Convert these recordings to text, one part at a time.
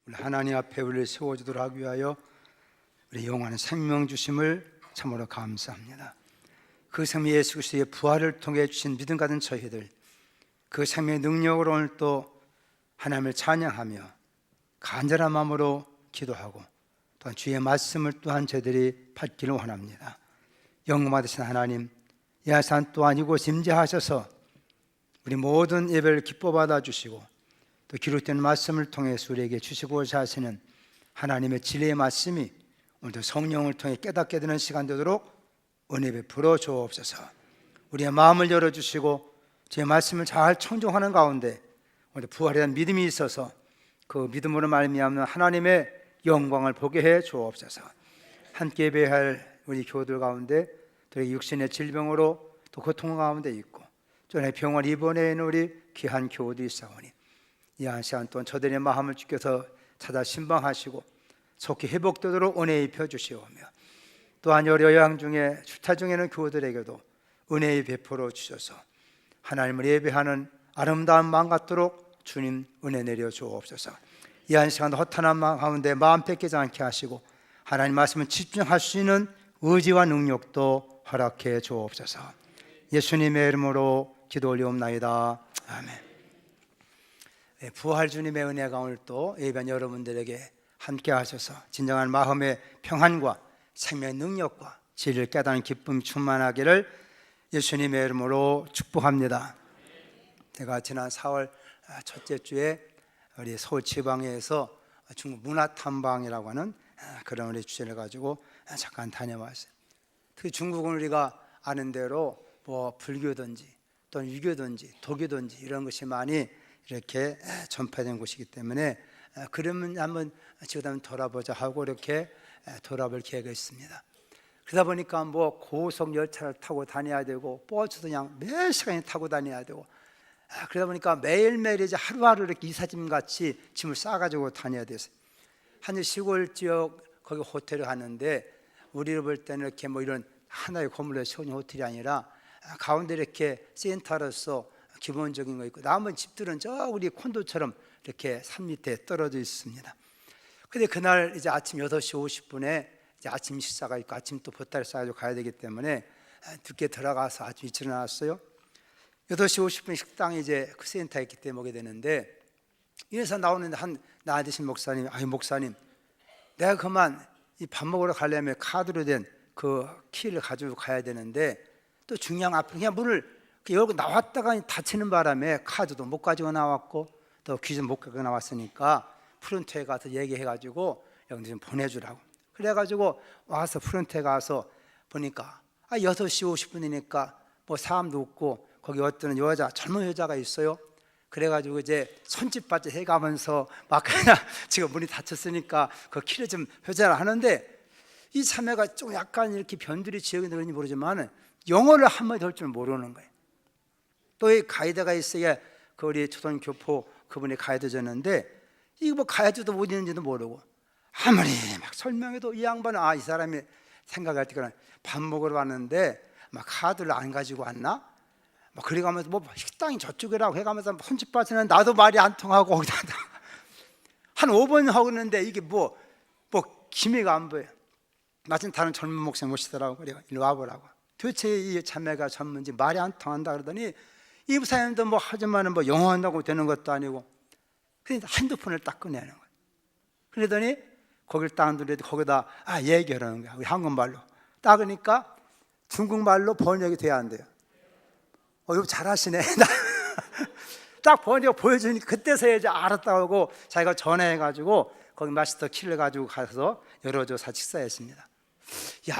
우리 하나님 앞에 우리를 세워주도록 하기 위하여 우리 영원한 생명 주심을 참으로 감사합니다. 그 생명 예수 그리스도의 부활을 통해 주신 믿음 가진 저희들, 그 생명의 능력으로 오늘 또 하나님을 찬양하며 간절한 마음으로 기도하고 또한 주의 말씀을 또한 저희들이 받기를 원합니다. 영광 받으신 하나님, 이 아산 또한 이곳 임재하셔서 우리 모든 예배를 기뻐 받아주시고 또 기록된 말씀을 통해서 우리에게 주시고자 하시는 하나님의 진리의 말씀이 오늘도 성령을 통해 깨닫게 되는 시간 되도록 은혜 베풀어 주옵소서. 우리의 마음을 열어주시고 제 말씀을 잘 청종하는 가운데 오늘 부활에 대한 믿음이 있어서 그 믿음으로 말미암는 하나님의 영광을 보게 해 주옵소서. 함께 예배할 우리 교우들 가운데 또 육신의 질병으로 또 고통 가운데 있고 전에 병원 입원해 있는 우리 귀한 교우들이 있사오니 이 한 시간 동안 저들의 마음을 주께서 찾아 신방하시고 속히 회복되도록 은혜 입혀 주시오며 또한 여러 여행 중에 출타 중에는 교우들에게도 은혜의 베풀어 주셔서 하나님을 예배하는 아름다운 마음 갖도록 주님 은혜 내려 주옵소서. 이 한 시간 허탄한 마음 가운데 마음 뺏기지 않게 하시고 하나님 말씀을 집중할 수 있는 의지와 능력도 허락해 주옵소서. 예수님의 이름으로 기도 올리옵나이다. 아멘. 부활 주님의 은혜가 오늘 또 예배한 여러분들에게 함께 하셔서 진정한 마음의 평안과 생명의 능력과 진리를 깨닫는 기쁨이 충만하기를 예수님의 이름으로 축복합니다. 제가 지난 4월 첫째 주에 우리 서울 지방에서 중국 문화탐방이라고 하는 그런 우리 주제를 가지고 잠깐 다녀왔어요. 특히 중국은 우리가 아는 대로 뭐 불교든지 또는 유교든지 도교든지 이런 것이 많이 이렇게 전파된 곳이기 때문에 그러면 한번 지금 돌아보자 하고 이렇게 돌아볼 계획이 있습니다. 그러다 보니까 뭐 고속 열차를 타고 다녀야 되고 버스도 그냥 몇 시간이 타고 다녀야 되고 그러다 보니까 매일매일 이제 하루하루 이렇게 이삿짐 같이 짐을 싸가지고 다녀야 돼서 한 시골 지역 거기 호텔을 가는데 우리를 볼 때는 이렇게 뭐 이런 하나의 건물에 세운 호텔이 아니라 가운데 이렇게 센터로서 기본적인 거 있고 남은 집들은 저 우리 콘도처럼 이렇게 산 밑에 떨어져 있습니다. 근데 그날 이제 아침 8시 50분에 이제 아침 식사가 있고 아침 또 보따리 싸가지고 가야 되기 때문에 늦게 들어가서 아침 일찍 일어났어요. 8시 50분 식당에 이제 그 센터에 있기 때문에 먹게 되는데 이래서 나오는데 한 나이 드신 목사님, 아유 목사님, 내가 그만 이 밥 먹으러 가려면 카드로 된 그 키를 가지고 가야 되는데 또 중요한 앞에 그냥 문을 열고 나왔다가 닫히는 바람에 카드도 못 가지고 나왔고 또 귀좀 못 가지고 나왔으니까 프론트에 가서 얘기해가지고 여기 좀 보내주라고. 그래가지고 와서 프론트에 가서 보니까 6시 50분이니까 뭐 사람도 없고 거기 어떤 여자, 젊은 여자가 있어요. 그래가지고 이제 손짓발짓 해가면서 막 그냥 지금 문이 닫혔으니까 그 키를 좀 회자를 하는데 이 자매가 좀 약간 이렇게 변두리 지역이 그런지 모르지만 영어를 한마디 할 줄 모르는 거예요. 또 이 가이드가 있어야 그 우리 초등교포 그분이 가이드 줬는데 이거 뭐 가이드도 못 있는지도 모르고 아무리 막 설명해도 이 양반은 이 사람이 생각할 때는 밥 먹으러 왔는데 막 카드를 안 가지고 왔나? 막 그래 가면서 뭐 식당이 저쪽이라고 해가면서 손짓발짓은 나도 말이 안 통하고 거기다 한 5번 하고 있는데 이게 뭐 기미가 안 보여. 마침 다른 젊은 목사님 오시더라고. 그래 일로 와보라고. 도대체 이 자매가 전문지 말이 안 통한다 그러더니 이 목사님도 뭐 하지만은 뭐 영어 한다고 되는 것도 아니고 그래서 핸드폰을 딱 꺼내는 거예요. 그러더니 거기를 딱 누르더니 거기다 얘기하라는 거야. 우리 한국말로 딱 그러니까 중국말로 번역이 돼야 안 돼요. 이거 잘하시네. 딱 번역 보여주니까 그때서야 이제 알았다고 하고 자기가 전화해가지고 거기 마스터 키를 가지고 가서 열어줘서 식사했습니다.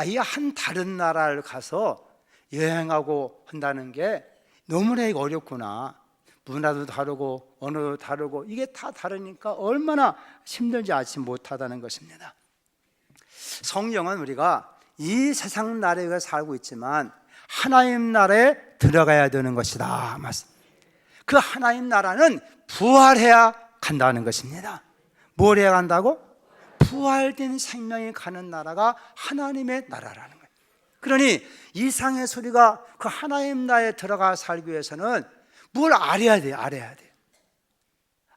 이 한 다른 나라를 가서 여행하고 한다는 게 너무나 어렵구나. 문화도 다르고 언어도 다르고 이게 다 다르니까 얼마나 힘든지 알지 못하다는 것입니다. 성령은 우리가 이 세상 나라에 살고 있지만 하나님 나라에 들어가야 되는 것이다. 그 하나님 나라는 부활해야 간다는 것입니다. 뭘 해야 간다고? 부활된 생명이 가는 나라가 하나님의 나라라는 거예요. 그러니 이 세상의 소리가 그 하나님 나라에 들어가 살기 위해서는 뭘 알아야 돼요.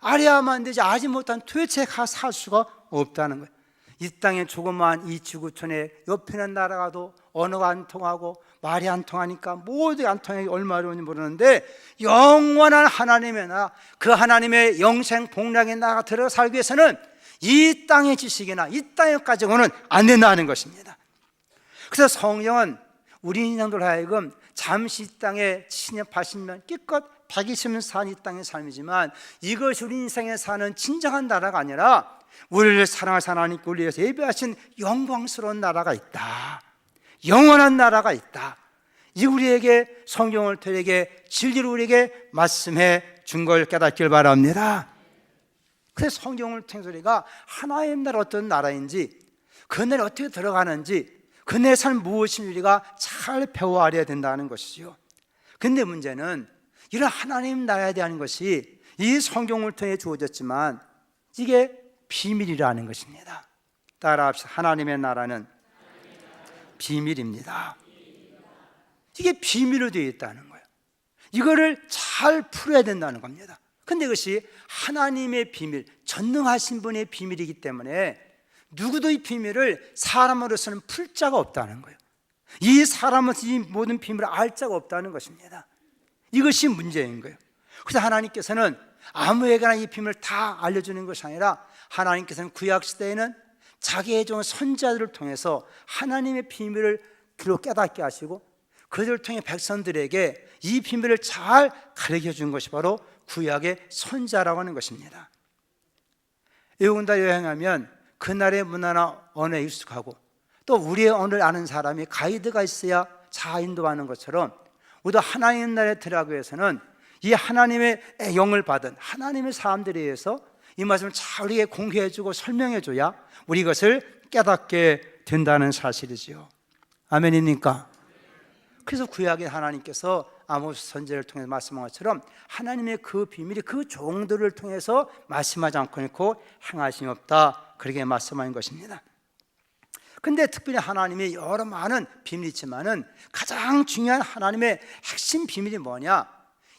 알아야만 되지 알지 못하면 도대체 살 수가 없다는 거예요. 이 땅에 조그마한 이 지구촌에 옆에는 나라가도 언어가 안 통하고 말이 안 통하니까 모두 안 통하기 얼마나 좋은지 모르는데, 영원한 하나님의 나라, 그 하나님의 영생 복락의 나라가 들어가 살기 위해서는 이 땅의 지식이나 이 땅의 가정은 안 된다는 것입니다. 그래서 성령은 우리 인생들 하여금 잠시 이 땅에 70년 80년 기껏 120년 사는 이 땅의 삶이지만, 이것이 우리 인생에 사는 진정한 나라가 아니라 우리를 사랑하신 하나님께 우리 위해서 예배하신 영광스러운 나라가 있다, 영원한 나라가 있다. 이 우리에게 성경을 통해 진리로 우리에게 말씀해 준 걸 깨닫길 바랍니다. 그래서 성경을 통해서 우리가 하나의 나라, 어떤 나라인지, 그 나라에 어떻게 들어가는지, 그 나라의 삶 무엇인지 우리가 잘 배워 알아야 된다는 것이죠. 근데 문제는 이런 하나님 나라에 대한 것이 이 성경을 통해 주어졌지만 이게 비밀이라는 것입니다. 따라합시다. 하나님의 나라는 비밀입니다. 이게 비밀로 되어 있다는 거예요. 이거를 잘 풀어야 된다는 겁니다. 근데 이것이 하나님의 비밀, 전능하신 분의 비밀이기 때문에 누구도 이 비밀을 사람으로서는 풀 자가 없다는 거예요. 이 사람으로서 이 모든 비밀을 알 자가 없다는 것입니다. 이것이 문제인 거예요. 그래서 하나님께서는 아무에게나 이 비밀을 다 알려주는 것이 아니라, 하나님께서는 구약시대에는 자기의 종 선지자들을 통해서 하나님의 비밀을 깨닫게 하시고, 그들을 통해 백성들에게 이 비밀을 잘 가르쳐 준 것이 바로 구약의 선지자라고 하는 것입니다. 외국에 여행하면 그날의 문화나 언어에 익숙하고, 또 우리의 언어를 아는 사람이 가이드가 있어야 잘 인도하는 것처럼, 우리도 하나님 나라에 들어가기 위해서는 이 하나님의 영을 받은 하나님의 사람들에 의해서 이 말씀을 잘 우리에게 공개해주고 설명해줘야 우리 이것을 깨닫게 된다는 사실이지요. 아멘입니까? 그래서 구약의 하나님께서 아모스 선지자를 통해서 말씀한 것처럼 하나님의 그 비밀이 그 종들을 통해서 말씀하지 않고 있고 행하심이 없다, 그렇게 말씀하는 것입니다. 근데 특별히 하나님의 여러 많은 비밀이 있지만은 가장 중요한 하나님의 핵심 비밀이 뭐냐?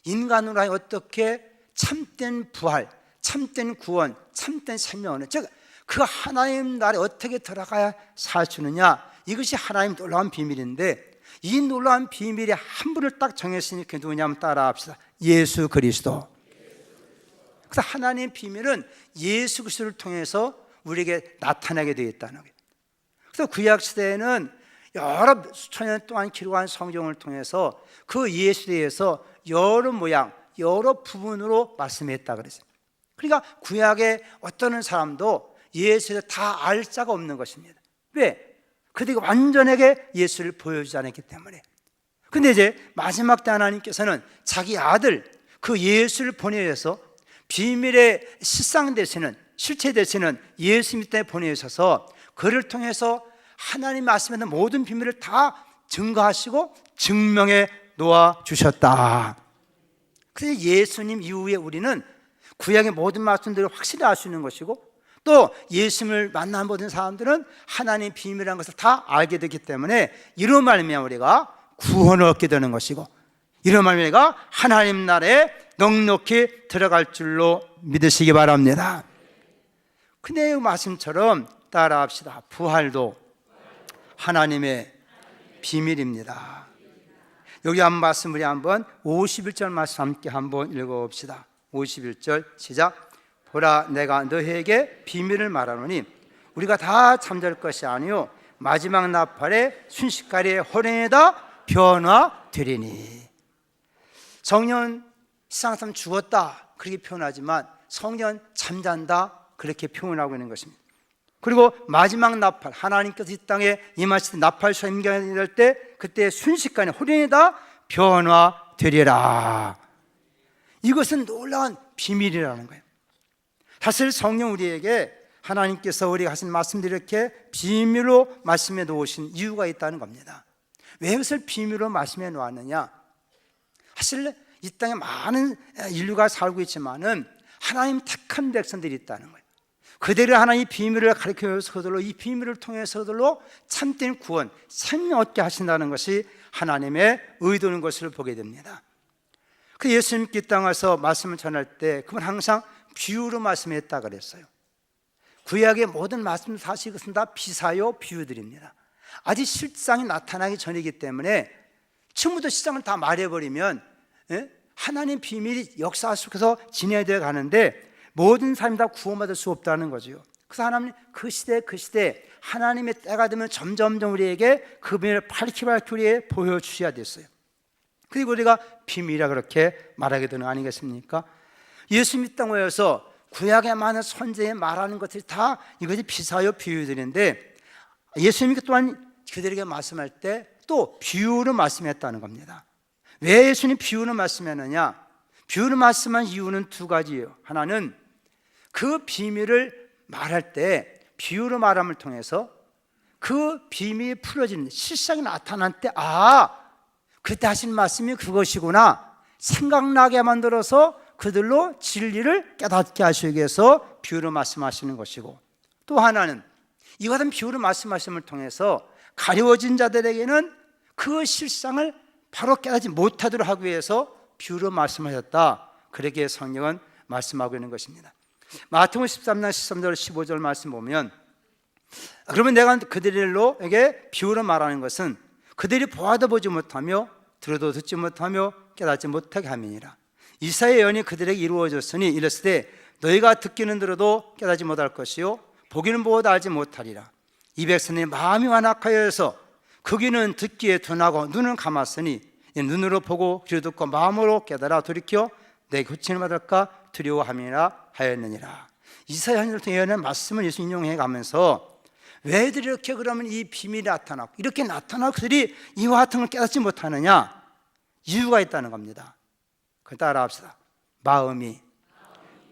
인간으로 하여 어떻게 참된 부활, 참된 구원, 참된 생명을, 즉 그 하나님 나라에 어떻게 들어가야 살 수 있느냐, 이것이 하나님 놀라운 비밀인데, 이 놀라운 비밀이 한 분을 딱 정했으니 그게 누구냐면 따라합시다. 예수 그리스도. 그래서 하나님의 비밀은 예수 그리스도를 통해서 우리에게 나타나게 되어 있다는 거예요. 그래서 구약시대에는 여러 수천 년 동안 기록한 성경을 통해서 그 예수에 대해서 여러 모양, 여러 부분으로 말씀했다 그랬어요. 그러니까 구약의 어떤 사람도 예수를 다 알 자가 없는 것입니다. 왜? 그들이 완전하게 예수를 보여주지 않았기 때문에. 근데 이제 마지막 때 하나님께서는 자기 아들 그 예수를 보내셔서 비밀의 실상 되시는, 실체 되시는 예수 밑에 보내셔서 그를 통해서 하나님 말씀에 있는 모든 비밀을 다 증거하시고 증명해 놓아 주셨다. 그래서 예수님 이후에 우리는 구약의 모든 말씀들을 확실히 알 수 있는 것이고, 또 예수님을 만난 모든 사람들은 하나님의 비밀이라는 것을 다 알게 되기 때문에 이런 말이면 우리가 구원을 얻게 되는 것이고, 이런 말이면 우리가 하나님 나라에 넉넉히 들어갈 줄로 믿으시기 바랍니다. 근데 이 말씀처럼 따라합시다. 부활도 하나님의 비밀입니다. 여기 한 말씀 우리 한번 51절 말씀 함께 한번 읽어봅시다. 51절 시작. 보라, 내가 너희에게 비밀을 말하노니 우리가 다 잠잘 것이 아니요 마지막 나팔에 순식간에 호련에다 변화되리니. 성령 세상 사람 죽었다 그렇게 표현하지만 성령 잠잔다 그렇게 표현하고 있는 것입니다. 그리고 마지막 나팔, 하나님께서 이 땅에 임하실 때 나팔 소임경이 될 때 그때 순식간에 호련에다 변화되리라. 이것은 놀라운 비밀이라는 거예요. 사실 성령 우리에게 하나님께서 우리가 하신 말씀들을 이렇게 비밀로 말씀해 놓으신 이유가 있다는 겁니다. 왜 이것을 비밀로 말씀해 놓았느냐? 사실 이 땅에 많은 인류가 살고 있지만은 하나님 택한 백성들이 있다는 거예요. 그들이 하나님의 비밀을 가르쳐서 그들로 이 비밀을 통해서 그들로 참된 구원, 생명 얻게 하신다는 것이 하나님의 의도인 것을 보게 됩니다. 그 예수님께 이 땅에 와서 말씀을 전할 때 그분 항상 비유로 말씀했다 그랬어요. 구약의 모든 말씀 사실 이것은 다 비사요 비유들입니다. 아직 실상이 나타나기 전이기 때문에 처음부터 실상을 다 말해버리면 하나님 비밀이 역사 속에서 진행되어 가는데 모든 사람이 다 구원받을 수 없다는 거죠. 그래서 하나님 그 시대 하나님의 때가 되면 점점 우리에게 그 비밀을 밝히 우리에게 보여주셔야 됐어요. 그리고 우리가 비밀이라 그렇게 말하게 되는 거 아니겠습니까? 예수님 땅 오셔서 구약에 많은 선지자의 말하는 것들이 다 이것이 비사요 비유들인데 예수님이 또한 그들에게 말씀할 때 또 비유로 말씀했다는 겁니다. 왜 예수님 비유로 말씀했느냐? 비유로 말씀한 이유는 두 가지예요. 하나는 그 비밀을 말할 때 비유로 말함을 통해서 그 비밀이 풀어지는 실상이 나타날 때 그때 하신 말씀이 그것이구나 생각나게 만들어서 그들로 진리를 깨닫게 하시기 위해서 비유로 말씀하시는 것이고, 또 하나는 이와 같은 비유로 말씀하심을 통해서 가려워진 자들에게는 그 실상을 바로 깨닫지 못하도록 하기 위해서 비유로 말씀하셨다. 그렇게 성경은 말씀하고 있는 것입니다. 마태복음 13장 13절 15절 말씀 보면, 그러면 내가 그들에게 비유로 말하는 것은 그들이 보아도 보지 못하며 들어도 듣지 못하며 깨닫지 못하게 함이니라. 이사야의 예언이 그들에게 이루어졌으니 이르시되 너희가 듣기는 들어도 깨닫지 못할 것이요 보기는 보아도 알지 못하리라. 이 백성의 마음이 완악하여서 그 귀는 듣기에 둔하고 눈은 감았으니 눈으로 보고 귀로 듣고 마음으로 깨달아 돌이켜 내 고침을 받을까 두려워함이라 하였느니라. 이사야를 통해 예언한 말씀을 예수 인용해 가면서 왜 이렇게 그러면 이 비밀이 나타나고 이렇게 나타나고 그들이 이와 같은 걸 깨닫지 못하느냐? 이유가 있다는 겁니다. 그 따라 합시다. 마음이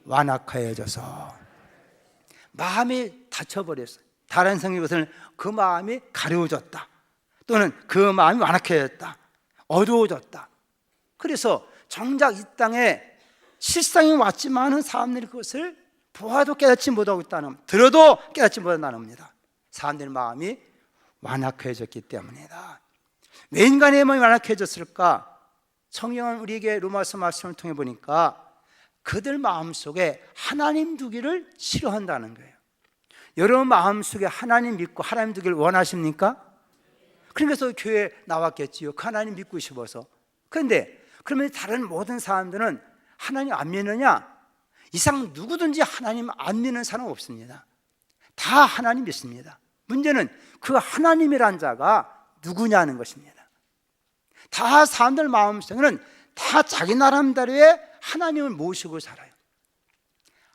완악하여져서 마음이 닫혀버렸어요. 다른 성경에서는 그 마음이 가려워졌다, 또는 그 마음이 완악해졌다, 어두워졌다. 그래서 정작 이 땅에 실상이 왔지만은 사람들이 그것을 보아도 깨닫지 못하고 있다는, 들어도 깨닫지 못한다는 겁니다. 사람들의 마음이 완악해졌기 때문이다. 왜 인간의 마음이 완악해졌을까? 성경은 우리에게 로마서 말씀을 통해 보니까 그들 마음속에 하나님 두기를 싫어한다는 거예요. 여러분 마음속에 하나님 믿고 하나님 두기를 원하십니까? 그래서 교회에 나왔겠지요. 그 하나님 믿고 싶어서. 그런데 그러면 다른 모든 사람들은 하나님 안 믿느냐? 이상 누구든지 하나님 안 믿는 사람 없습니다. 다 하나님 믿습니다. 문제는 그 하나님이란 자가 누구냐는 것입니다. 다 사람들 마음속에는 다 자기 나름대로의 하나님을 모시고 살아요.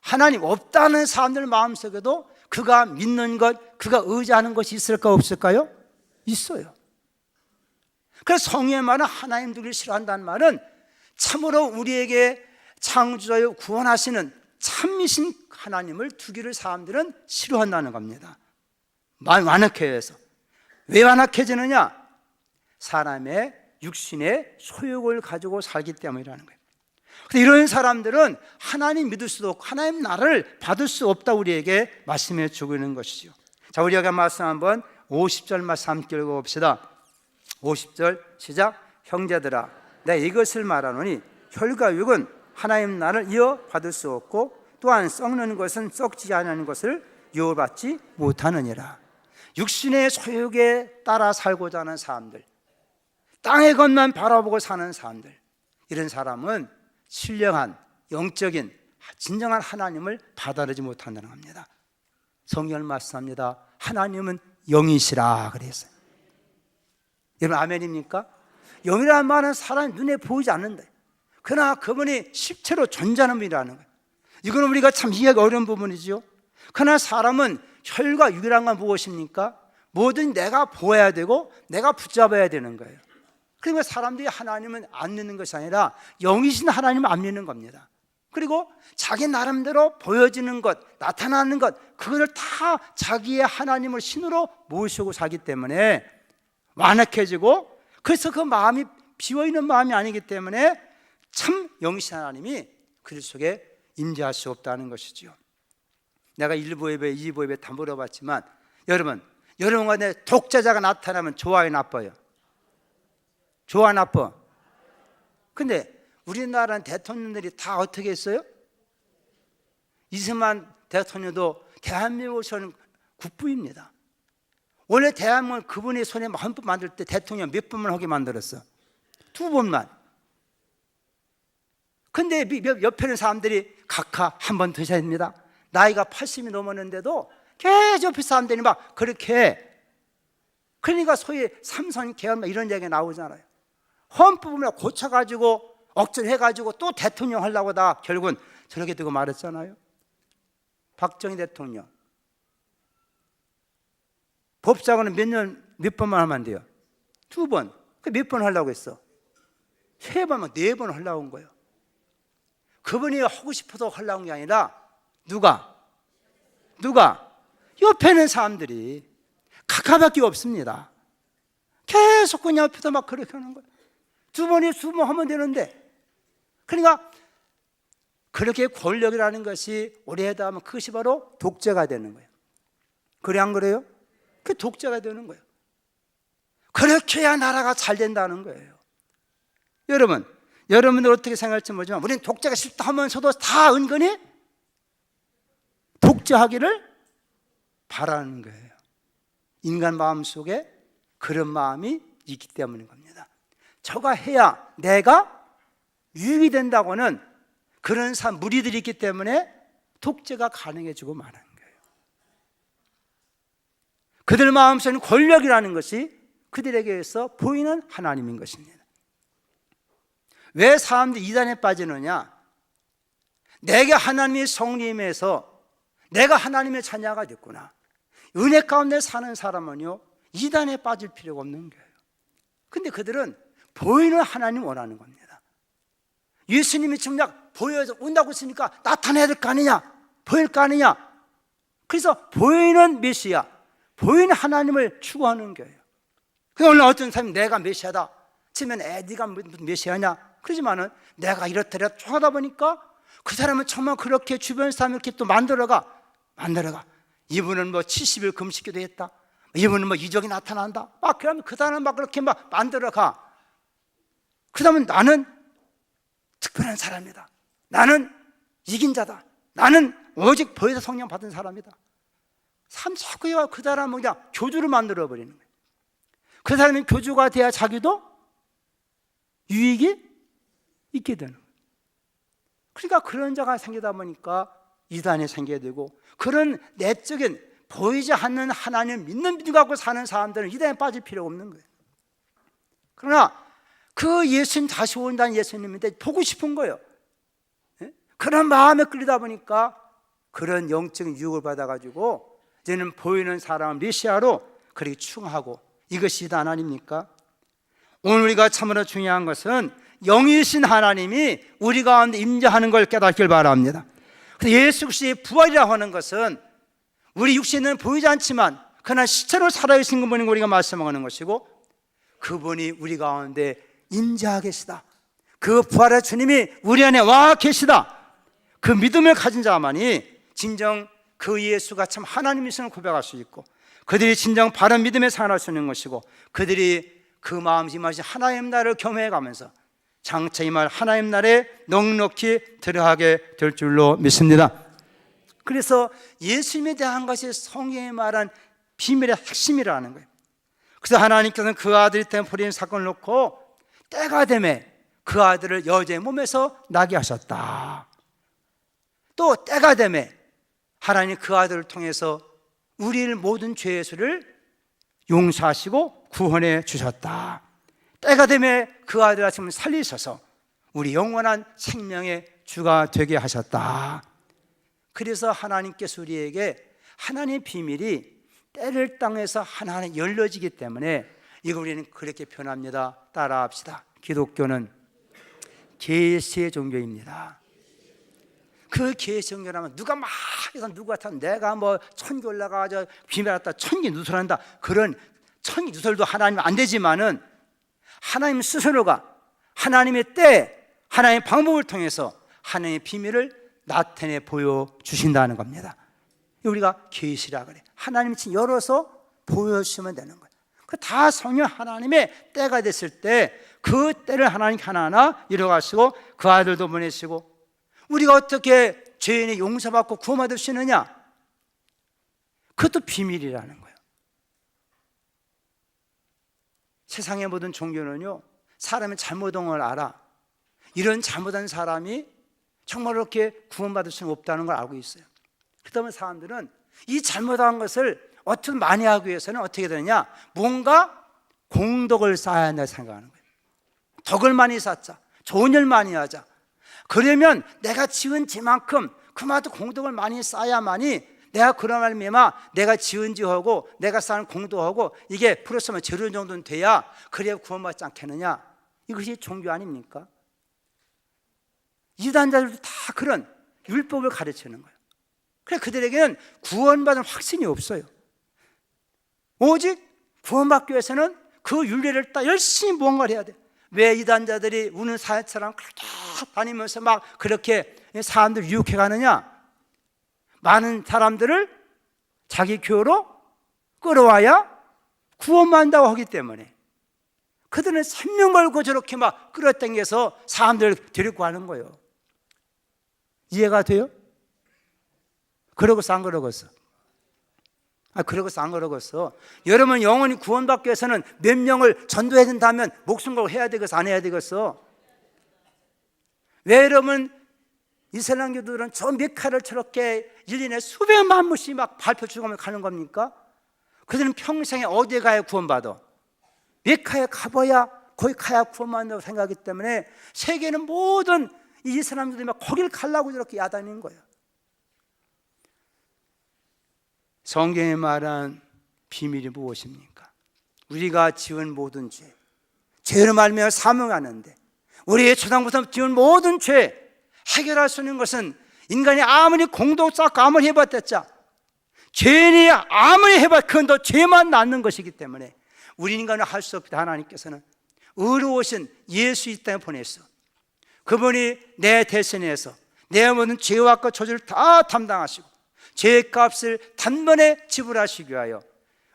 하나님 없다는 사람들 마음속에도 그가 믿는 것, 그가 의지하는 것이 있을까 없을까요? 있어요. 그래서 성경의 말은 하나님 두기를 싫어한다는 말은 참으로 우리에게 창조자여 구원하시는 참이신 하나님을 두기를 사람들은 싫어한다는 겁니다. 마음이 완악해져서. 왜 완악해지느냐? 사람의 육신의 소욕을 가지고 살기 때문이라는 거예요. 근데 이런 사람들은 하나님 믿을 수도 없고 하나님 나라를 받을 수 없다 우리에게 말씀해 주고 있는 것이죠. 자, 우리가 말씀 한번 50절 말씀 함께 읽어봅시다. 50절 시작. 형제들아 내가 이것을 말하노니 혈과 육은 하나님 나라를 이어받을 수 없고 또한 썩는 것은 썩지 않는 것을 이어받지 못하느니라. 육신의 소욕에 따라 살고자 하는 사람들, 땅의 것만 바라보고 사는 사람들, 이런 사람은 신령한 영적인 진정한 하나님을 받아들이지 못한다는 겁니다. 성경을 말씀합니다. 하나님은 영이시라 그랬어요. 여러분 아멘입니까? 영이라는 말은 사람이 눈에 보이지 않는데 그러나 그분이 실체로 존재하는 분이라는 거예요. 이건 우리가 참 이해하기 어려운 부분이죠. 그러나 사람은 혈과 육이란 건 무엇입니까? 뭐든 내가 보아야 되고 내가 붙잡아야 되는 거예요. 그러니까 사람들이 하나님은 안 믿는 것이 아니라 영이신 하나님을 안 믿는 겁니다. 그리고 자기 나름대로 보여지는 것, 나타나는 것, 그거를 다 자기의 하나님을 신으로 모시고 살기 때문에 완악해지고, 그래서 그 마음이 비어있는 마음이 아니기 때문에 참 영이신 하나님이 그들 속에 임재할 수 없다는 것이죠. 내가 1부 예배, 2부 예배 다 물어봤지만 여러분 간에 독재자가 나타나면 좋아요, 나빠요? 좋아, 나빠? 근데 우리나라는 대통령들이 다 어떻게 했어요? 이승만 대통령도 대한민국을 선 국부입니다. 원래 대한민국은 그분의 손에 헌법 만들 때 대통령 몇 번만 하게 만들었어? 2번만. 근데 옆에 있는 사람들이 각하 한 번 드셔야 됩니다. 나이가 80이 넘었는데도 계속 옆에 사람들이 막 그렇게, 그러니까 소위 삼선 계엄 이런 얘기가 나오잖아요. 헌법을 고쳐가지고 억제해가지고 또 대통령 하려고 다 결국은 저렇게 두고 말했잖아요. 박정희 대통령 법사관은 몇 번만 하면 안 돼요? 2번. 그 몇 번 하려고 했어? 3번만, 4번 하려고 한 거예요. 그분이 하고 싶어서 하려고 한 게 아니라 누가? 옆에 있는 사람들이 각하밖에 없습니다. 계속 그냥 옆에서 막 그렇게 하는 거예요. 2번 하면 되는데, 그러니까 그렇게 권력이라는 것이 오래 하다 하면 그것이 바로 독재가 되는 거예요. 그래 안 그래요? 그 독재가 되는 거예요. 그렇게 해야 나라가 잘 된다는 거예요. 여러분들 어떻게 생각할지 모르지만 우리는 독재가 싫다 하면서도 다 은근히 독재하기를 바라는 거예요. 인간 마음속에 그런 마음이 있기 때문인 겁니다. 저가 해야 내가 유익이 된다고는 그런 무리들이 있기 때문에 독재가 가능해지고 마는 거예요. 그들 마음속에는 권력이라는 것이 그들에게서 보이는 하나님인 것입니다. 왜 사람들이 이단에 빠지느냐? 내게 하나님의 성림에서 내가 하나님의 자녀가 됐구나, 은혜 가운데 사는 사람은요 이단에 빠질 필요가 없는 거예요. 근데 그들은 보이는 하나님 원하는 겁니다. 예수님이 정작 보여서 온다고 했으니까 나타내야 될 거 아니냐, 보일 거 아니냐. 그래서 보이는 메시아, 보이는 하나님을 추구하는 거예요. 오늘 어떤 사람이 내가 메시아다 치면 네가 무슨 메시아냐 그러지만은 내가 이렇더라 하다 보니까 그 사람은 정말 그렇게 주변 사람을 이렇게 또 만들어가. 이분은 뭐 70일 금식기도 했다, 이분은 뭐 이적이 나타난다, 막 그러면 그 사람은 막 그렇게 막 만들어가. 그 다음에 나는 특별한 사람이다, 나는 이긴 자다, 나는 오직 보혜사 성령 받은 사람이다. 자꾸 그 사람은 그냥 교주를 만들어 버리는 거예요. 그 사람이 교주가 돼야 자기도 유익이 있게 되는 거예요. 그러니까 그런 자가 생기다 보니까 이단이 생겨야 되고, 그런 내적인 보이지 않는 하나님을 믿는 믿음 갖고 사는 사람들은 이단에 빠질 필요가 없는 거예요. 그러나 그 예수님 다시 온다는 예수님인데 보고 싶은 거예요. 그런 마음에 끌리다 보니까 그런 영적인 유혹을 받아가지고 이제는 보이는 사람을 메시아로 그렇게 충하고, 이것이 이단 아닙니까? 오늘 우리가 참으로 중요한 것은 영이신 하나님이 우리 가운데 임재하는 걸 깨닫길 바랍니다. 예수 그리스도의 부활이라고 하는 것은 우리 육신은 보이지 않지만 그러나 시체로 살아계신 분이 우리가 말씀하는 것이고, 그분이 우리 가운데 임재하 계시다, 그 부활의 주님이 우리 안에 와 계시다, 그 믿음을 가진 자만이 진정 그 예수가 참 하나님이심을 고백할 수 있고, 그들이 진정 바른 믿음에 살아갈 수 있는 것이고, 그들이 그 마음 임하신 하나님 나라를 경험해 가면서 장차 이 말 하나님 나라에 넉넉히 들어가게 될 줄로 믿습니다. 그래서 예수님에 대한 것이 성경이 말한 비밀의 핵심이라는 거예요. 그래서 하나님께서는 그 아들이 때문에 벌인 사건을 놓고 때가 되매 그 아들을 여자의 몸에서 나게 하셨다. 또 때가 되매 하나님 그 아들을 통해서 우리를 모든 죄의 수를 용서하시고 구원해 주셨다. 때가 되매 그 아들 아침을 살리셔서 우리 영원한 생명의 주가 되게 하셨다. 그래서 하나님께서 우리에게 하나님의 비밀이 때를 땅에서 하나하나 열려지기 때문에 이거 우리는 그렇게 표현합니다. 따라합시다. 기독교는 계시의 종교입니다. 그 계시 종교라면 누가 막 해서 누구 같으면 내가 뭐 천기 올라가서 비밀 왔다 천기 누설한다, 그런 천기 누설도 하나님 안 되지만은 하나님 스스로가 하나님의 때, 하나님의 방법을 통해서 하나님의 비밀을 나타내 보여주신다는 겁니다. 우리가 계시라 그래. 하나님이 열어서 보여주시면 되는 거예요. 그 다 성령 하나님의 때가 됐을 때 그 때를 하나님 하나하나 이뤄가시고 그 아들도 보내시고, 우리가 어떻게 죄인이 용서받고 구원받을 수 있느냐? 그것도 비밀이라는 거예요. 세상의 모든 종교는요, 사람의 잘못한 걸 알아. 이런 잘못한 사람이 정말 그렇게 구원받을 수는 없다는 걸 알고 있어요. 그러다 보면 사람들은 이 잘못한 것을 어떻게 많이 하기 위해서는 어떻게 되느냐? 뭔가 공덕을 쌓아야 한다고 생각하는 거예요. 덕을 많이 쌓자, 좋은 일 많이 하자. 그러면 내가 지은 죄만큼 그만큼 공덕을 많이 쌓아야만이 내가 그런 말미암아 내가 지은 죄하고 내가 쌓은 공덕하고 이게 플러스면 제로 정도는 돼야 그래야 구원받지 않겠느냐? 이것이 종교 아닙니까? 이단자들도 다 그런 율법을 가르치는 거예요. 그래 그들에게는 구원받은 확신이 없어요. 오직 구원받기 위해서는 그 윤리를 따 열심히 무언가를 해야 돼. 왜 이단자들이 우는 사자처럼 그렇게 다니면서 막 그렇게 사람들 유혹해 가느냐? 많은 사람들을 자기 교로 끌어와야 구원받는다고 하기 때문에 그들은 생명 걸고 저렇게 막 끌어당겨서 사람들을 데리고 가는 거예요. 이해가 돼요? 그러고서 안 그러겠어? 그러고서 안 그러겠어? 여러분 영원히 구원받기 위해서는 몇 명을 전도해야 된다면 목숨 걸고 해야 되겠어? 안 해야 되겠어? 왜 여러분 이슬람교들은 저 메카를 저렇게 1년에 수백만 명씩 막 발표 주고면 가는 겁니까? 그들은 평생에 어디에 가야 구원받아? 메카에 가봐야 거기 가야 구원받는다고 생각하기 때문에 세계는 모든 이 이슬람교들이 막 거길 가려고 저렇게 야단인 거예요. 성경에 말한 비밀이 무엇입니까? 우리가 지은 모든 죄, 죄로 말미암아 사명하는데 우리의 초당부터 지은 모든 죄 해결할 수 있는 것은 인간이 아무리 공덕 쌓고 아무리 해봤자 죄인이 아무리 해봤자 그건 더 죄만 낳는 것이기 때문에 우리 인간은 할 수 없다. 하나님께서는 의로우신 예수 이 땅에 보냈어. 그분이 내 대신해서 내 모든 죄와 저주를 다 담당하시고 죄값을 단번에 지불하시기 위하여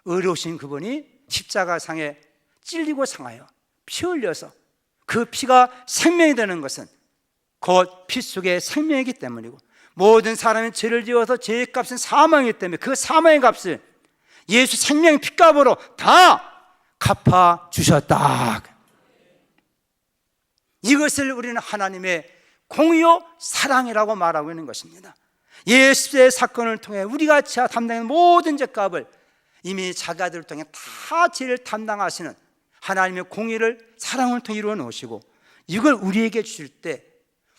의로우신 그분이 십자가상에 찔리고 상하여 피 흘려서 그 피가 생명이 되는 것은 곧 피 속에 생명이기 때문이고 모든 사람이 죄를 지어서 죄의 값은 사망이기 때문에 그 사망의 값을 예수 생명의 피값으로 다 갚아주셨다. 이것을 우리는 하나님의 공의요 사랑이라고 말하고 있는 것입니다. 예수의 사건을 통해 우리가 담당한 모든 죄값을 이미 자기 아들을 통해 다 죄를 담당하시는 하나님의 공의를 사랑을 통해 이루어 놓으시고 이걸 우리에게 주실 때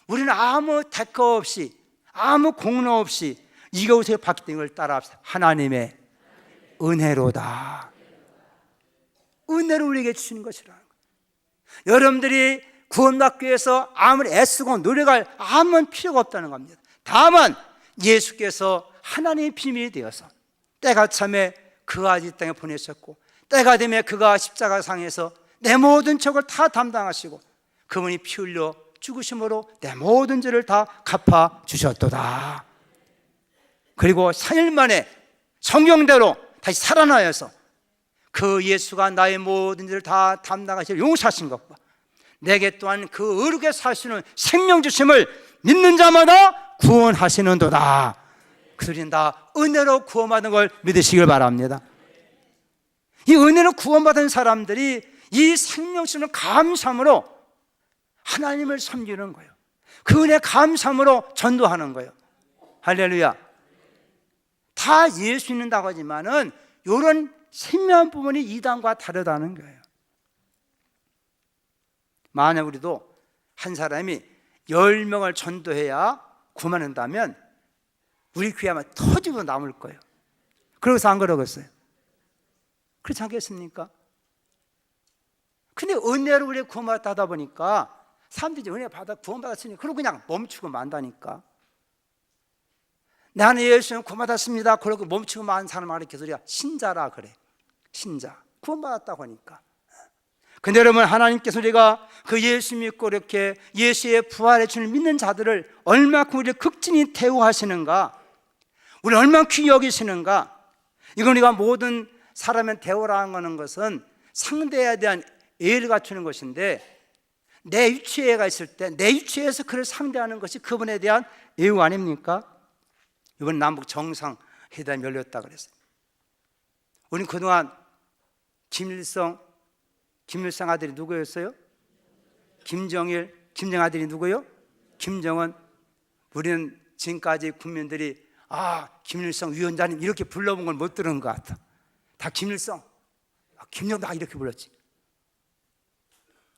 우리는 아무 대가 없이 아무 공로 없이 이것을 받기 때문에 이걸 따라 하나님의 은혜로다. 은혜로 우리에게 주시는 것이라는 거예요. 여러분들이 구원받기 위해서 아무리 애쓰고 노력할 아무런 필요가 없다는 겁니다. 다만 예수께서 하나님의 비밀이 되어서 때가 참에 그가 이 땅에 보내셨고 때가 되면 그가 십자가상에서 내 모든 죄를 다 담당하시고 그분이 피 흘려 죽으심으로 내 모든 죄를 다 갚아주셨도다. 그리고 4일 만에 성경대로 다시 살아나셔서 그 예수가 나의 모든 죄를 다 담당하시고 용서하신 것과 내게 또한 그 의롭게 사시는 생명 주심을 믿는 자마다 구원하시는도다. 그들이 다 은혜로 구원받은 걸 믿으시길 바랍니다. 이 은혜로 구원받은 사람들이 이 생명 주심을 감사함으로 하나님을 섬기는 거예요. 그 은혜 감사함으로 전도하는 거예요. 할렐루야. 다 예수 믿는다고 하지만은 이런 생명한 부분이 이단과 다르다는 거예요. 만약 우리도 한 사람이 10명을 전도해야 구원한다면 우리 귀에 아마 터지고 남을 거예요. 그러고서 안 그러겠어요? 그렇지 않겠습니까? 근데 은혜로 우리 구원받다 보니까 사람들이 은혜 받아 구원받았으니 그러고 그냥 멈추고 만다니까. 나는 예수님 구원받았습니다. 그러고 멈추고 만 사람 알게 소리야. 신자라 그래. 신자. 구원받았다고 하니까. 근데 여러분 하나님께서 우리가 그 예수 믿고 이렇게 예수의 부활의 주를 믿는 자들을 얼마큼 우리를 극진히 대우하시는가, 우리를 얼마나 귀히 여기시는가. 이건 우리가 모든 사람의 대우라는 하는 것은 상대에 대한 예의를 갖추는 것인데 내 위치에가 있을 때 내 위치에서 그를 상대하는 것이 그분에 대한 예우 아닙니까? 이번 남북 정상회담이 열렸다 그랬어요. 우리는 그동안 김일성 아들이 누구였어요? 김정일, 김정 아들이 누구요? 김정은. 우리는 지금까지 국민들이 김일성 위원장님 이렇게 불러본 걸 못 들은 것 같아. 다 김일성, 김정다 이렇게 불렀지.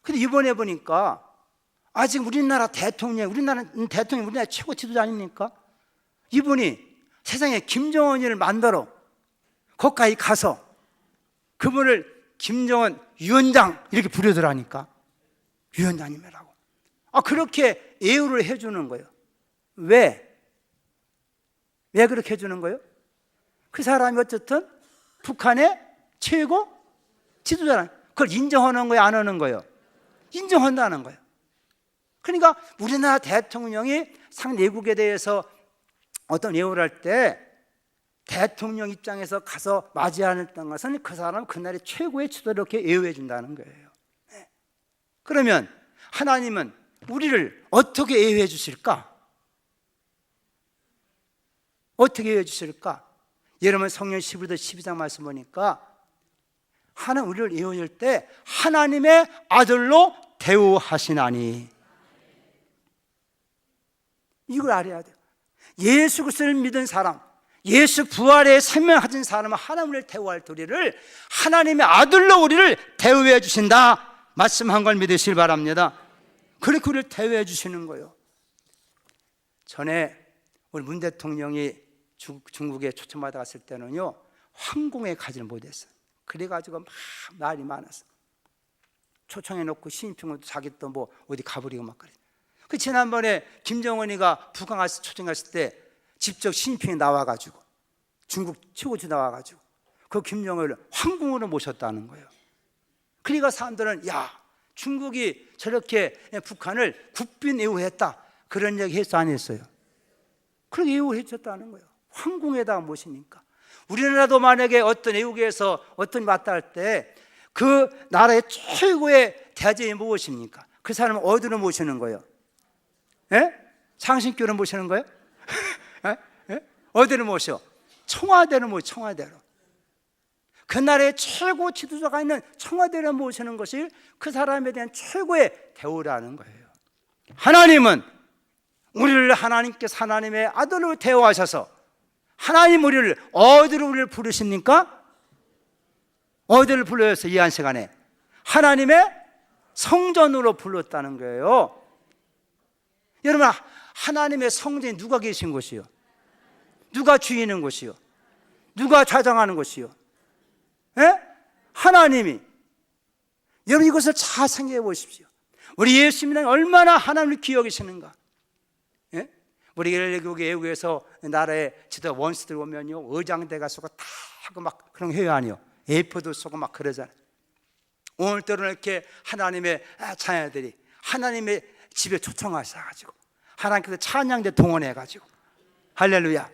근데 이번에 보니까 아직 우리나라 대통령, 우리나라 최고 지도자 아닙니까? 이분이 세상에 김정은이를 만들어 거기까지 가서 그분을 김정은 위원장 이렇게 부르더라니까. 위원장님이라고. 그렇게 예우를 해주는 거예요. 왜 그렇게 해주는 거예요? 그 사람이 어쨌든 북한의 최고 지도자라는, 그걸 인정하는 거예요, 안 하는 거예요? 인정한다는 거예요. 그러니까 우리나라 대통령이 상내국에 대해서 어떤 예우를 할 때 대통령 입장에서 가서 맞이하는 것은 그 사람은 그날의 최고의 지도자를 이렇게 예우해 준다는 거예요. 그러면 하나님은 우리를 어떻게 예우해 주실까? 어떻게 예우해 주실까? 여러분 성령 11도 12장 말씀 보니까 하나님 우리를 예우해 줄 때 하나님의 아들로 대우하시나니, 이걸 알아야 돼요. 예수 그리스도를 믿은 사람, 예수 부활의 생명 가진 사람은 하나님을 대우할 도리를 하나님의 아들로 우리를 대우해 주신다 말씀한 걸 믿으시길 바랍니다. 그렇게 우리를 대우해 주시는 거예요. 전에 우리 문 대통령이 중국에 초청받아 갔을 때는요, 황궁에 가지를 못했어요. 그래가지고 막 말이 많았어. 초청해놓고 시진핑은 자기 또 뭐 어디 가버리고 막 그래. 그 지난번에 김정은이가 북한 가서 초청 갔을 때 직접 시진핑이 나와가지고 중국 최고지 나와가지고 그 김정은을 황궁으로 모셨다는 거예요. 그러니까 사람들은 중국이 저렇게 북한을 국빈 예우했다 그런 얘기 했어 안 했어요? 그렇게 예우해 줬다는 거예요. 황궁에다가 모시니까. 우리나라도 만약에 어떤 외국에서 어떤 왔다 할 때 그 나라의 최고의 대제이 무엇입니까? 그 사람은 어디로 모시는 거예요? 상신교로 모시는 거예요? 어디로 모셔? 청와대로 모셔. 청와대로. 그 나라의 최고 지도자가 있는 청와대로 모시는 것이 그 사람에 대한 최고의 대우라는 거예요. 하나님은 우리를 하나님께서 하나님의 아들로 대우하셔서 하나님 우리를 어디로 우리를 부르십니까? 어디를 불러서 이 한 시간에 하나님의 성전으로 불렀다는 거예요. 여러분, 하나님의 성전이 누가 계신 곳이요? 누가 주인인 곳이요? 누가 좌정하는 곳이요? 하나님이. 여러분 이것을 잘 생각해 보십시오. 우리 예수님은 얼마나 하나님을 기억하시는가. 우리 외국에서 나라의 지도 원수들 오면요, 의장대가 쏘고 다 하고 막 그런 회의 아니요, 에이프도 쏘고 막 그러잖아요. 오늘따라 이렇게 하나님의 자녀들이 하나님의 집에 초청하셔가지고 하나님께서 찬양대 동원해가지고 할렐루야,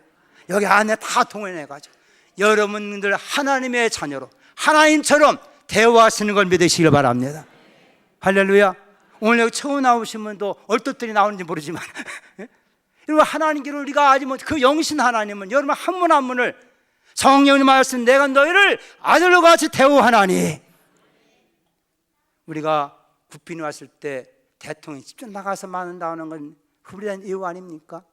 여기 안에 다 동원해가지고 여러분들 하나님의 자녀로 하나님처럼 대우하시는 걸 믿으시길 바랍니다. 할렐루야. 오늘 여기 처음 나오신 분도 얼떨떨이 나오는지 모르지만 여러분, 하나님께로 우리가 아직 그 영신 하나님은 여러분 한 분 한 분을 성령님 말씀 내가 너희를 아들로 같이 대우하나니. 우리가 국빈이 왔을 때 대통령이 직접 나가서 맞는다는 건 그분에 대한 예우 아닙니까?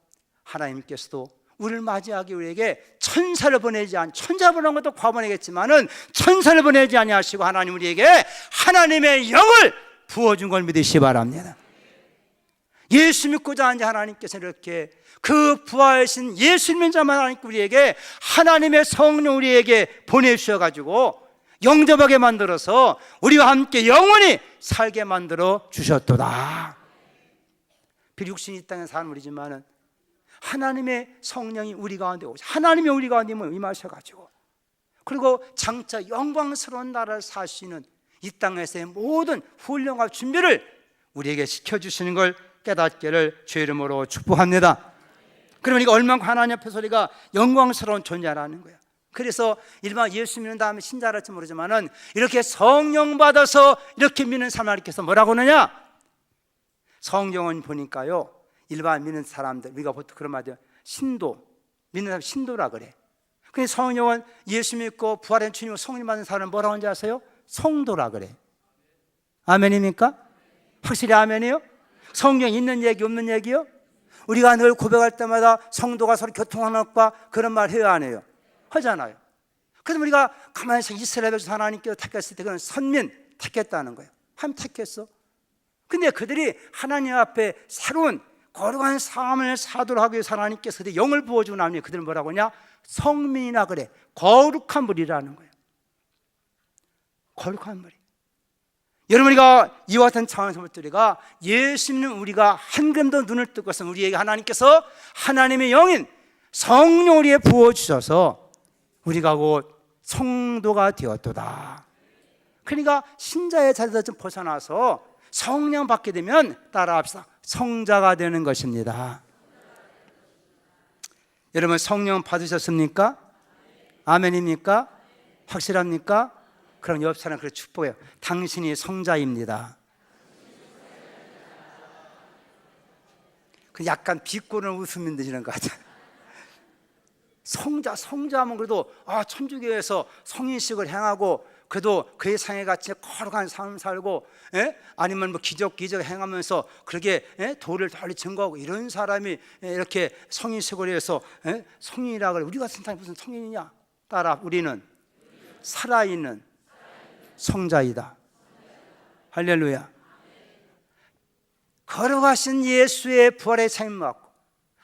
하나님께서도 우리를 맞이하기 우리에게 천사를 보내지 천사 보낸 것도 과번이겠지만은 천사를 보내지 아니하시고 하나님 우리에게 하나님의 영을 부어준 걸 믿으시기 바랍니다. 예수 믿고자 하는 하나님께서 이렇게 그 부활하신 예수 믿는 자만 하나님께 우리에게 하나님의 성령 우리에게 보내주셔가지고 영접하게 만들어서 우리와 함께 영원히 살게 만들어 주셨도다. 비록 육신이 이 땅에 사는 우리지만은 하나님의 성령이 우리 가운데 오셔, 하나님의 우리 가운데 임하셔가지고 그리고 장차 영광스러운 나라를 사시는 이 땅에서의 모든 훈련과 준비를 우리에게 시켜주시는 걸 깨닫기를 주의 이름으로 축복합니다. 그러면 이거 얼마나 하나님 앞에서 우리가 영광스러운 존재라는 거예요. 그래서 일반 예수 믿는 다음에 신자랄지 모르지만은 이렇게 성령 받아서 이렇게 믿는 사람들께서 뭐라고 하느냐? 성경은 보니까요, 일반 믿는 사람들, 우리가 보통 그런 말 하죠. 신도, 믿는 사람 신도라 그래. 근데 성령은 예수 믿고 부활한 주님을 성령 받는 사람은 뭐라고 하는지 아세요? 성도라 그래. 아멘입니까? 확실히 아멘이요? 성경 있는 얘기 없는 얘기요? 우리가 늘 고백할 때마다 성도가 서로 교통하는 것과 그런 말 해요 안 해요? 하잖아요. 그래서 우리가 가만히 있어 이스라엘 백성 하나님께서 택했을 때 그건 선민 택했다는 거예요. 하나님 택했어. 근데 그들이 하나님 앞에 새로운 거룩한 삶을 사도록 하기 위해서 하나님께서 그들의 영을 부어주고 나면 그들은 뭐라고 하냐? 성민이라 그래. 거룩한 무리라는 거예요. 거룩한 무리. 여러분, 우리가 이와 같은 차원에서부터 우리가 예수 믿는 우리가 한 걸음도 눈을 뜨고서 우리에게 하나님께서 하나님의 영인 성령 우리에 부어주셔서 우리가 곧 성도가 되었도다. 그러니까 신자의 자리에서 좀 벗어나서 성령 받게 되면 따라합시다. 성자가 되는 것입니다. 여러분, 성령 받으셨습니까? 아멘입니까? 확실합니까? 그럼 옆 사람 그렇게 축복해요. 당신이 성자입니다. 그 약간 비꼬는 웃음이 드시는 것 같아요. 성자하면 그래도 천주교에서 성인식을 행하고 그래도 그의 상에 같이 거룩한 삶 살고, 아니면 뭐 기적 행하면서 그렇게 도를 달리 증거하고 이런 사람이 이렇게 성인식을 해서 성인이라 그래. 우리 같은 사람이 무슨 성인이냐? 따라 우리는 살아있는 성자이다. 할렐루야. 걸어가신 예수의 부활의 삶을 받고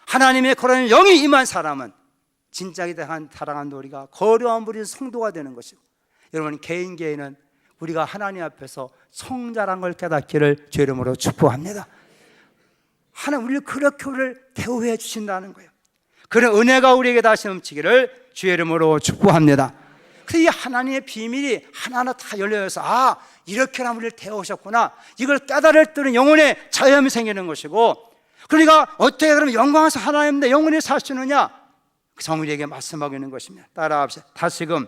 하나님의 거룩한 영이 임한 사람은 진짜에 대한 사랑하는 우리가 거룩한 부린 성도가 되는 것이고, 여러분 개인은 우리가 하나님 앞에서 성자란 걸 깨닫기를 주 이름으로 축복합니다. 하나님 우리를 그렇게 우리를 대우해 주신다는 거예요. 그런 은혜가 우리에게 다시 넘치기를 주 이름으로 축복합니다. 그래서 이 하나님의 비밀이 하나하나 다 열려서 이렇게 우리를 대우하셨구나, 이걸 깨달을 때는 영혼의 자유함이 생기는 것이고, 그러니까 어떻게 그러면 영광에서 하나님의 영혼이 사시느냐? 성령에게 말씀하고 있는 것입니다. 따라합시다. 다시금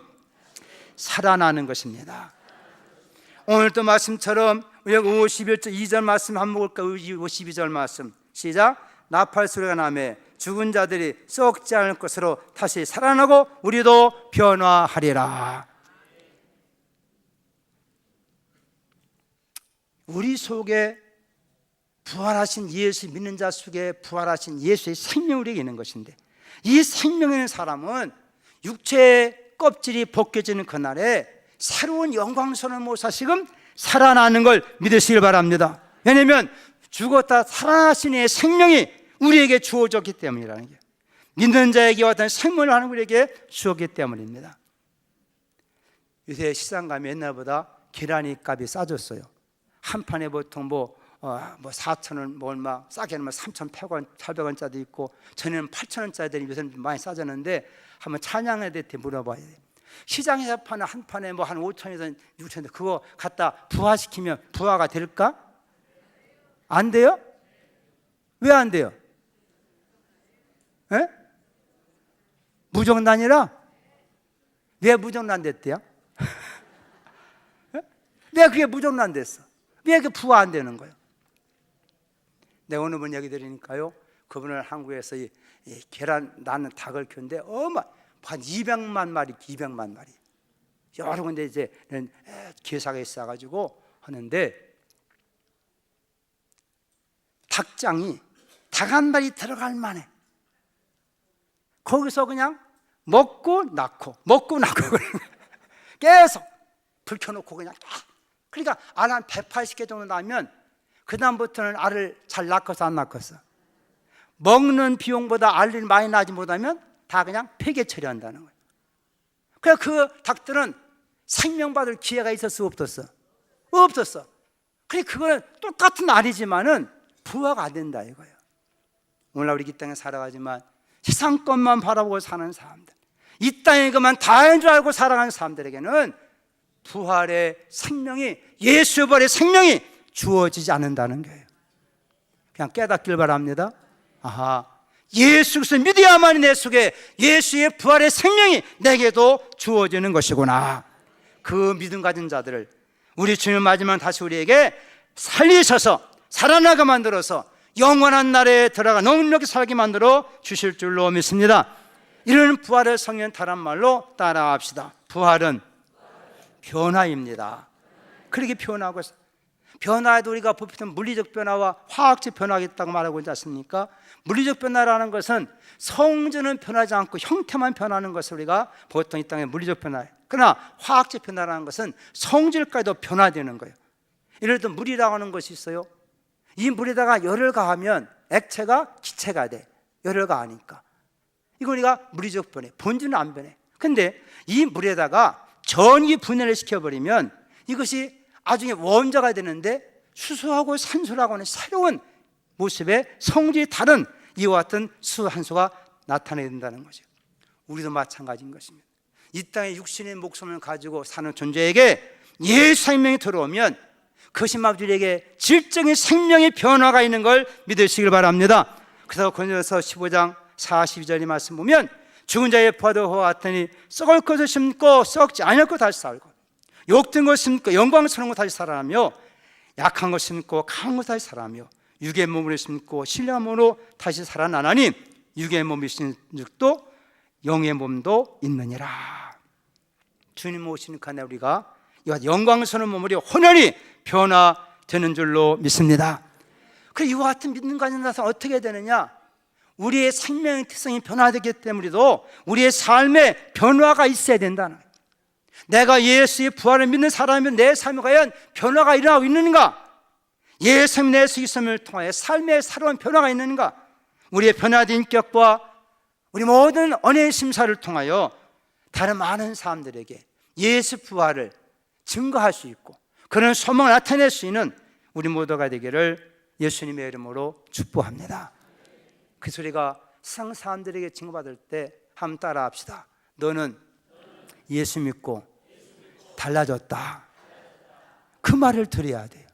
살아나는 것입니다. 오늘도 말씀처럼 여기 51절 2절 말씀 한번 볼까요? 52절 말씀 시작. 나팔 소리가 나매 죽은 자들이 썩지 않을 것으로 다시 살아나고 우리도 변화하리라. 우리 속에 부활하신 예수 믿는 자 속에 부활하신 예수의 생명이 우리에게 있는 것인데, 이 생명 있는 사람은 육체의 껍질이 벗겨지는 그날에 새로운 영광스러운 모사시금 살아나는 걸 믿으시길 바랍니다. 왜냐하면 죽었다 살아나신 이의 생명이 우리에게 주어졌기 때문이라는 게, 믿는 자에게 어떤 생명을 하는 우리에게 주었기 때문입니다. 요새 시장 가면 옛날보다 계란이 값이 싸졌어요. 한 판에 보통 4,000원, 뭐 얼마 싸게 하면 3,100원, 800원짜리도 있고, 전에는 8,000원짜리들이 요새는 많이 싸졌는데 한번 찬양에 대해 물어봐야 돼요. 시장에서 파는 한 판에 한 5,000에서 6,000원, 그거 갖다 부화시키면 부화가 될까? 안 돼요? 왜 안 돼요? 무정란이라? 왜 무정란 됐대요? 왜 그게 무정란 됐어? 왜 그게 부화 안 되는 거예요? 내가 어느 분 얘기 드리니까요, 그분은 한국에서 이 계란 낳는 닭을 키우는데 한 200만 마리, 200만 마리 여러 군데 이제 기사가 있어가지고 하는데, 닭장이 닭 한 마리 들어갈 만해. 거기서 그냥 먹고 낳고 계속 불 켜놓고 그냥 그러니까 알 한 180개 정도 나면 그 다음부터는 알을 잘 낳겠어 안 낳겠어? 먹는 비용보다 알을 많이 낳지 못하면 다 그냥 폐기 처리한다는 거예요. 그래서 그 닭들은 생명받을 기회가 있었어 없었어? 없었어. 그래 그거는 똑같은 알이지만은 부화가 안 된다 이거예요. 오늘 우리 이 땅에 살아가지만 세상 것만 바라보고 사는 사람들, 이 땅에 그만 다인 줄 알고 살아가는 사람들에게는 부활의 생명이, 예수의 부활의 생명이 주어지지 않는다는 거예요. 그냥 깨닫길 바랍니다. 예수 그리스도 믿어야만이 내 속에 예수의 부활의 생명이 내게도 주어지는 것이구나. 그 믿음 가진 자들을 우리 주님 마지막 다시 우리에게 살리셔서 살아나게 만들어서 영원한 나라에 들어가 넉넉히 살게 만들어 주실 줄로 믿습니다. 이런 부활의 성령 다른 말로 따라합시다. 부활은 변화입니다. 그렇게 변화하고 있어요. 변화에도 우리가 보통 물리적 변화와 화학적 변화가 있다고 말하고 있지 않습니까? 물리적 변화라는 것은 성질은 변하지 않고 형태만 변하는 것을 우리가 보통 이 땅에 물리적 변화예요. 그러나 화학적 변화라는 것은 성질까지도 변화되는 거예요. 예를 들어 물이라고 하는 것이 있어요. 이 물에다가 열을 가하면 액체가 기체가 돼. 열을 가하니까. 이거 우리가 물리적 변해. 본질은 안 변해. 근데 이 물에다가 전기 분해를 시켜버리면 이것이 나중에 원자가 되는데 수소하고 산소라고 하는 새로운 모습의 성질이 다른 이와 같은 수 한 수가 나타나야 된다는 거죠. 우리도 마찬가지인 것입니다. 이 땅에 육신의 목숨을 가지고 사는 존재에게 예수 생명이 들어오면 그것이 막 우리에게 질적인 생명의 변화가 있는 걸 믿으시길 바랍니다. 그래서 고린도서 15장 42절의 말씀 보면 죽은 자의 부활과 같으니 썩을 것을 심고 썩지 않을 것 다시 살고 욕된 것 심고 영광스러운 것 다시 살아나며 약한 것 심고 강한 것 다시 살아나며 육의 몸으로 심고 신령한 몸으로 다시 살아나나니 육의 몸이 있는 즉도 영의 몸도 있느니라. 주님 오시는 그날 우리가 이와 영광스러운 몸으로 혼연히 변화되는 줄로 믿습니다. 그래서 이와 같은 믿는 가진 자는 어떻게 되느냐? 우리의 생명의 특성이 변화되기 때문에도 우리의 삶에 변화가 있어야 된다는 거예요. 내가 예수의 부활을 믿는 사람이면 내 삶에 과연 변화가 일어나고 있는가? 예수님 내 속임을 통하여 삶의 새로운 변화가 있는가? 우리의 변화된 인격과 우리 모든 언어의 심사를 통하여 다른 많은 사람들에게 예수 부활을 증거할 수 있고 그런 소망을 나타낼 수 있는 우리 모두가 되기를 예수님의 이름으로 축복합니다. 그래서 우리가 세상 사람들에게 증거받을 때 한번 따라합시다. 너는 예수 믿고 달라졌다. 그 말을 들어야 돼요.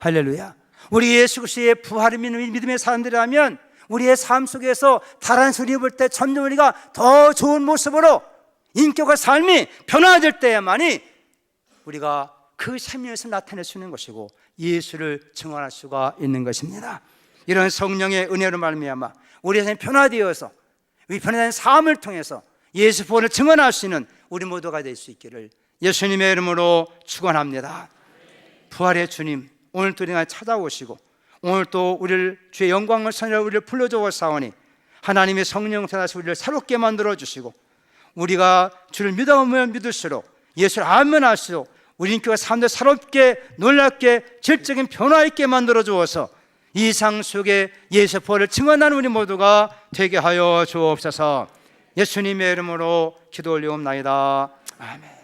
할렐루야. 우리 예수 그리스도의 부활을 믿는 믿음의 사람들이라면 우리의 삶 속에서 다른 소리 볼 때 점점 우리가 더 좋은 모습으로 인격과 삶이 변화될 때야만이 우리가 그 생명에서 나타낼 수 있는 것이고 예수를 증언할 수가 있는 것입니다. 이런 성령의 은혜로 말미암아 우리의 삶이 변화되어서 우리 변화된 삶을 통해서 예수 부활을 증언할 수 있는 우리 모두가 될 수 있기를 예수님의 이름으로 축원합니다. 부활의 주님 오늘 또 우리가 찾아오시고 오늘 또 우리를 주의 영광을 선하여 우리를 불러주어 사오니 하나님의 성령 대하서 우리를 새롭게 만들어 주시고 우리가 주를 믿으면 믿을수록 예수를 알면 알수록 우리 인격과 삶을 새롭게 놀랍게 질적인 변화 있게 만들어 주어서 이 상 속에 예수 부활을 증언하는 우리 모두가 되게 하여 주옵소서. 예수님의 이름으로 기도 올리옵나이다. 아멘.